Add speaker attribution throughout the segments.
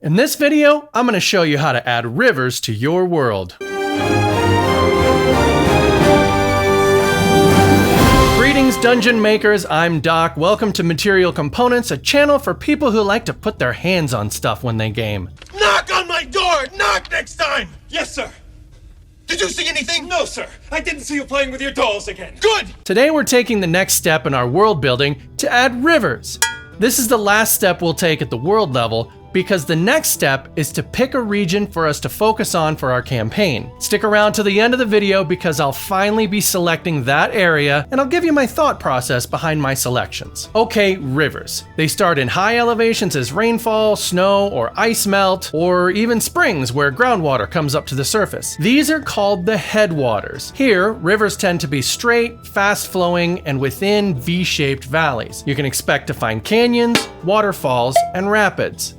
Speaker 1: In this video, I'm going to show you how to add rivers to your world. Greetings, dungeon makers. I'm Doc. Welcome to Material Components, a channel for people who like to put their hands on stuff when they game.
Speaker 2: Knock on my door! Knock next time! Yes, sir. Did you see anything? No, sir. I didn't see you playing with your dolls again. Good!
Speaker 1: Today we're taking the next step in our world building to add rivers. This is the last step we'll take at the world level, because the next step is to pick a region for us to focus on for our campaign. Stick around to the end of the video because I'll finally be selecting that area and I'll give you my thought process behind my selections. Okay, rivers. They start in high elevations as rainfall, snow, or ice melt, or even springs where groundwater comes up to the surface. These are called the headwaters. Here, rivers tend to be straight, fast-flowing, and within V-shaped valleys. You can expect to find canyons, waterfalls, and rapids.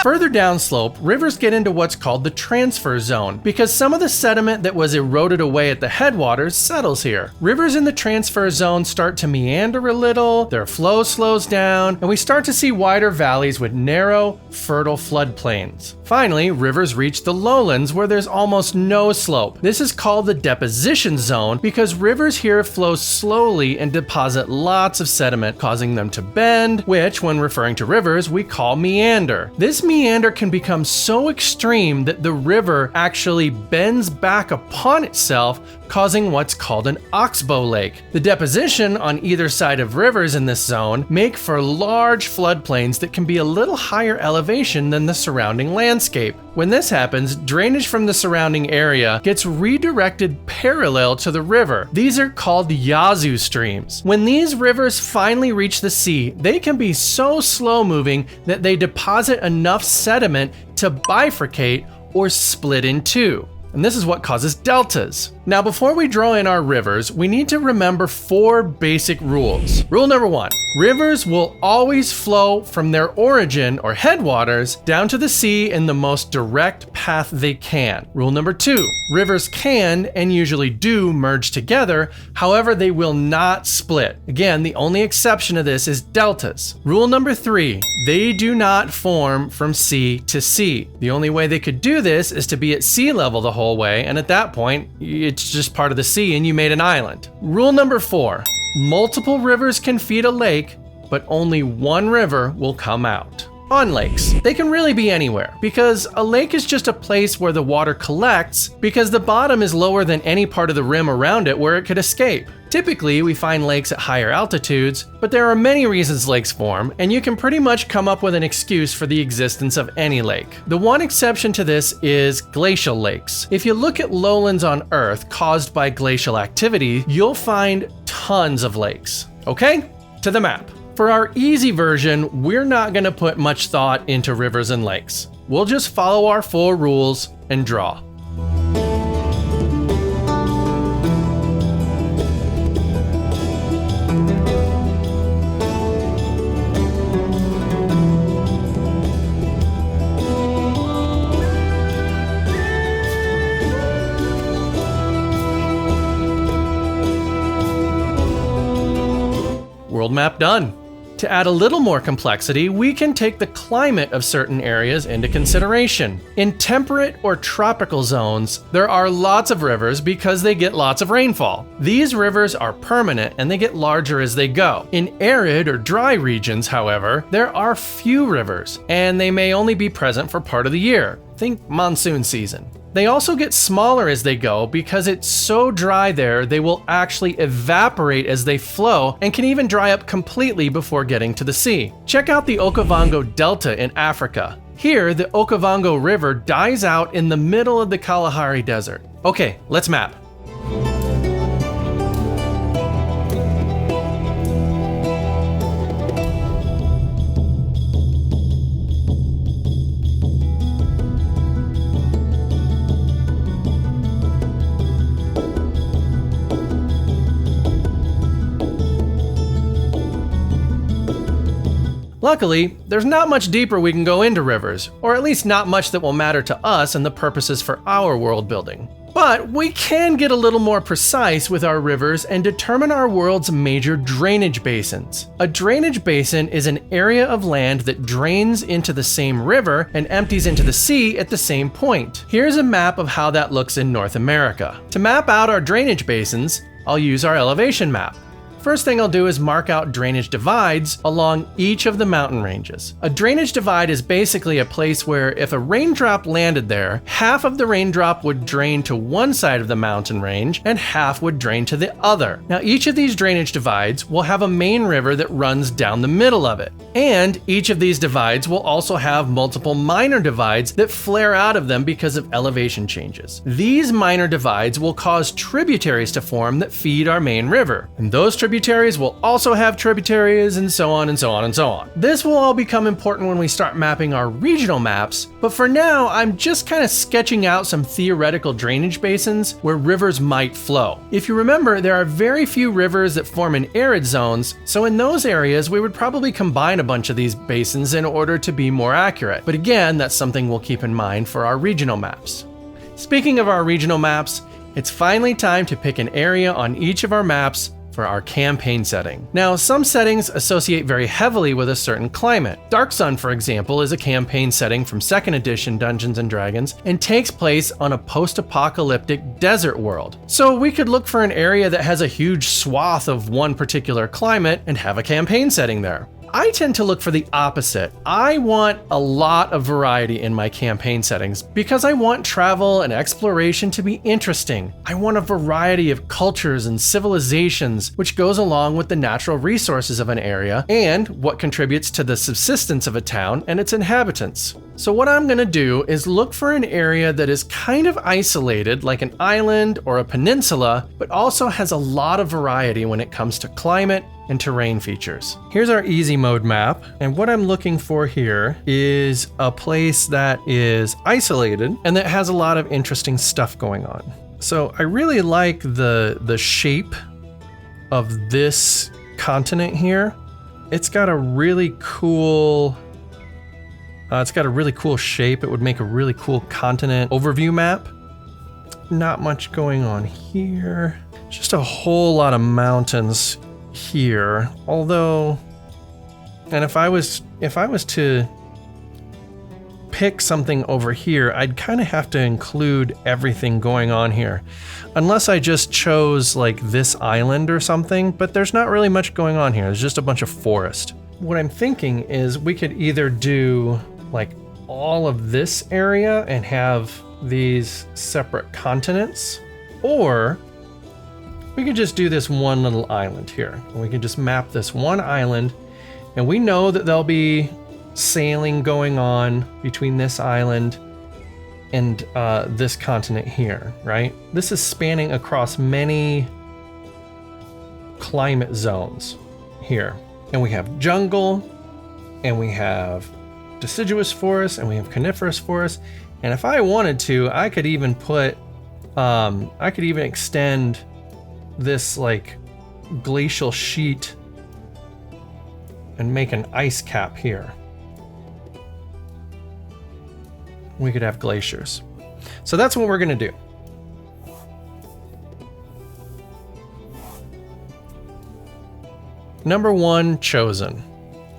Speaker 1: Further downslope, rivers get into what's called the transfer zone because some of the sediment that was eroded away at the headwaters settles here. Rivers in the transfer zone start to meander a little, their flow slows down, and we start to see wider valleys with narrow, fertile floodplains. Finally, rivers reach the lowlands where there's almost no slope. This is called the deposition zone because rivers here flow slowly and deposit lots of sediment, causing them to bend, which, when referring to rivers, we call meander. This meander can become so extreme that the river actually bends back upon itself, causing what's called an oxbow lake. The deposition on either side of rivers in this zone make for large floodplains that can be a little higher elevation than the surrounding landscape. When this happens, drainage from the surrounding area gets redirected parallel to the river. These are called Yazoo streams. When these rivers finally reach the sea, they can be so slow moving that they deposit enough sediment to bifurcate or split in two. And this is what causes deltas. Now, before we draw in our rivers, we need to remember 4 basic rules. Rule number 1, rivers will always flow from their origin or headwaters down to the sea in the most direct path they can. Rule number 2, rivers can and usually do merge together, however, they will not split. Again, the only exception to this is deltas. Rule number 3, they do not form from sea to sea. The only way they could do this is to be at sea level the whole way, and at that point, it's just part of the sea and you made an island. Rule number 4, multiple rivers can feed a lake, but only one river will come out. On lakes, they can really be anywhere because a lake is just a place where the water collects because the bottom is lower than any part of the rim around it where it could escape. Typically, we find lakes at higher altitudes, but there are many reasons lakes form, and you can pretty much come up with an excuse for the existence of any lake. The one exception to this is glacial lakes. If you look at lowlands on Earth caused by glacial activity, you'll find tons of lakes. Okay, to the map. For our easy version, we're not going to put much thought into rivers and lakes. We'll just follow our 4 rules and draw. World map done. To add a little more complexity, we can take the climate of certain areas into consideration. In temperate or tropical zones, there are lots of rivers because they get lots of rainfall. These rivers are permanent and they get larger as they go. In arid or dry regions, however, there are few rivers, and they may only be present for part of the year. Think monsoon season. They also get smaller as they go because it's so dry there they will actually evaporate as they flow and can even dry up completely before getting to the sea. Check out the Okavango Delta in Africa. Here, the Okavango River dies out in the middle of the Kalahari Desert. Okay, let's map. Luckily, there's not much deeper we can go into rivers, or at least not much that will matter to us and the purposes for our world building. But we can get a little more precise with our rivers and determine our world's major drainage basins. A drainage basin is an area of land that drains into the same river and empties into the sea at the same point. Here's a map of how that looks in North America. To map out our drainage basins, I'll use our elevation map. First thing I'll do is mark out drainage divides along each of the mountain ranges. A drainage divide is basically a place where if a raindrop landed there, half of the raindrop would drain to one side of the mountain range and half would drain to the other. Now each of these drainage divides will have a main river that runs down the middle of it. And each of these divides will also have multiple minor divides that flare out of them because of elevation changes. These minor divides will cause tributaries to form that feed our main river. And those tributaries will also have tributaries and so on and so on and so on. This will all become important when we start mapping our regional maps, but for now I'm just kind of sketching out some theoretical drainage basins where rivers might flow. If you remember, there are very few rivers that form in arid zones, so in those areas we would probably combine a bunch of these basins in order to be more accurate. But again, that's something we'll keep in mind for our regional maps. Speaking of our regional maps, it's finally time to pick an area on each of our maps for our campaign setting. Now, some settings associate very heavily with a certain climate. Dark Sun, for example, is a campaign setting from 2nd edition Dungeons & Dragons and takes place on a post-apocalyptic desert world. So we could look for an area that has a huge swath of one particular climate and have a campaign setting there. I tend to look for the opposite. I want a lot of variety in my campaign settings because I want travel and exploration to be interesting. I want a variety of cultures and civilizations, which goes along with the natural resources of an area and what contributes to the subsistence of a town and its inhabitants. So what I'm going to do is look for an area that is kind of isolated, like an island or a peninsula, but also has a lot of variety when it comes to climate and terrain features. Here's our easy mode map, and what I'm looking for here is a place that is isolated and that has a lot of interesting stuff going on. So I really like the shape of this continent here. It's got a really cool shape. It would make a really cool continent overview map. Not much going on here. Just a whole lot of mountains here. Although, and if I was to pick something over here, I'd kind of have to include everything going on here. Unless I just chose like this island or something, but there's not really much going on here. There's just a bunch of forest. What I'm thinking is we could either do like all of this area and have these separate continents, or we could just do this one little island here. And we can just map this one island, and we know that there'll be sailing going on between this island and this continent here, right? This is spanning across many climate zones here. And we have jungle, and we have deciduous forest, and we have coniferous forest. And if I wanted to, I could even extend this like glacial sheet and make an ice cap here. We could have glaciers. So that's what we're gonna do. Number 1 chosen.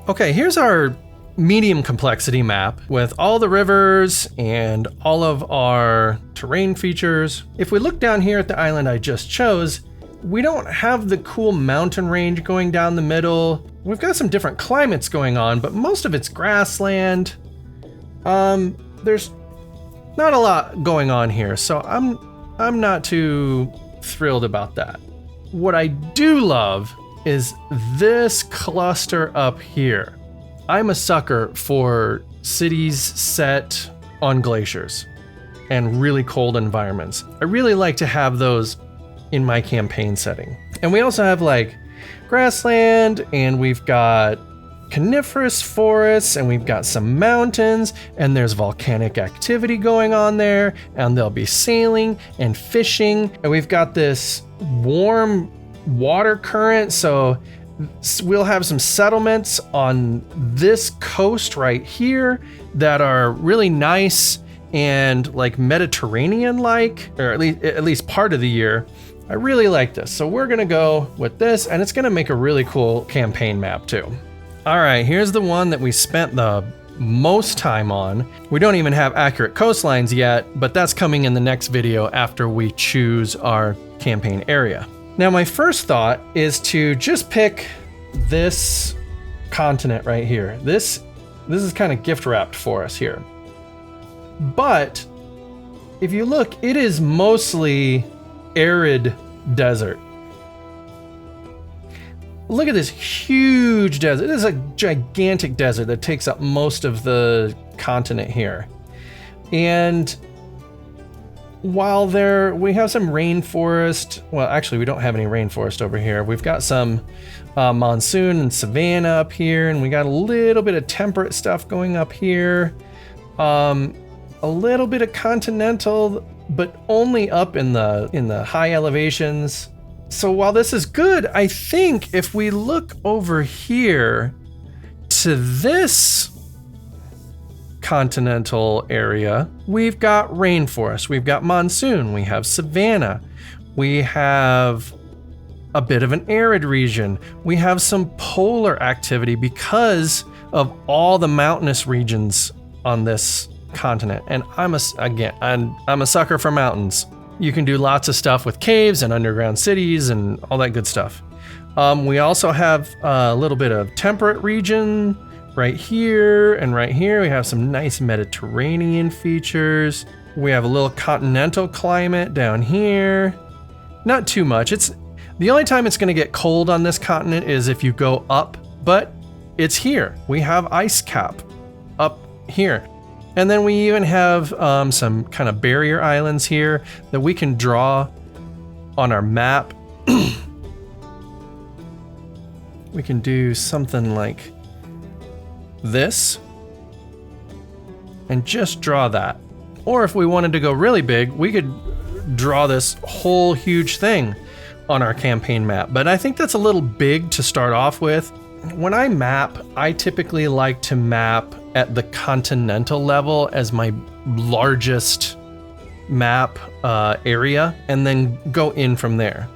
Speaker 1: Okay, here's our medium complexity map with all the rivers and all of our terrain features. If we look down here at the island I just chose, we don't have the cool mountain range going down the middle. We've got some different climates going on, but most of it's grassland. There's not a lot going on here, so I'm not too thrilled about that. What I do love is this cluster up here. I'm a sucker for cities set on glaciers and really cold environments. I really like to have those in my campaign setting. And we also have like grassland, and we've got coniferous forests, and we've got some mountains, and there's volcanic activity going on there, and there'll be sailing and fishing, and we've got this warm water current, so we'll have some settlements on this coast right here that are really nice and like Mediterranean-like, or at least part of the year. I really like this. So we're gonna go with this, and it's gonna make a really cool campaign map too. All right, here's the one that we spent the most time on. We don't even have accurate coastlines yet, but that's coming in the next video after we choose our campaign area. Now, my first thought is to just pick this continent right here. This is kind of gift wrapped for us here. But if you look, it is mostly arid desert. Look at this huge desert. This is a gigantic desert that takes up most of the continent here. And while we have some rainforest, well, actually we don't have any rainforest over here. We've got some monsoon and savanna up here, and we got a little bit of temperate stuff going up here. A little bit of continental, but only up in the high elevations. So while this is good, I think if we look over here to this continental area, we've got rainforest, we've got monsoon, we have savanna, we have a bit of an arid region, we have some polar activity because of all the mountainous regions on this continent. And I'm a sucker for mountains. You can do lots of stuff with caves and underground cities and all that good stuff. We also have a little bit of temperate region right here and right here. We have some nice Mediterranean features. We have a little continental climate down here. Not too much. The only time it's going to get cold on this continent is if you go up, but it's here. We have ice cap up here. And then we even have some kind of barrier islands here that we can draw on our map. We can do something like this and just draw that. Or if we wanted to go really big, we could draw this whole huge thing on our campaign map. But I think that's a little big to start off with. When I map, I typically like to map at the continental level as my largest map area, and then go in from there.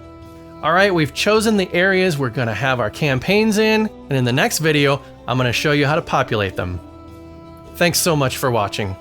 Speaker 1: All right, we've chosen the areas we're gonna have our campaigns in, and in the next video, I'm gonna show you how to populate them. Thanks so much for watching.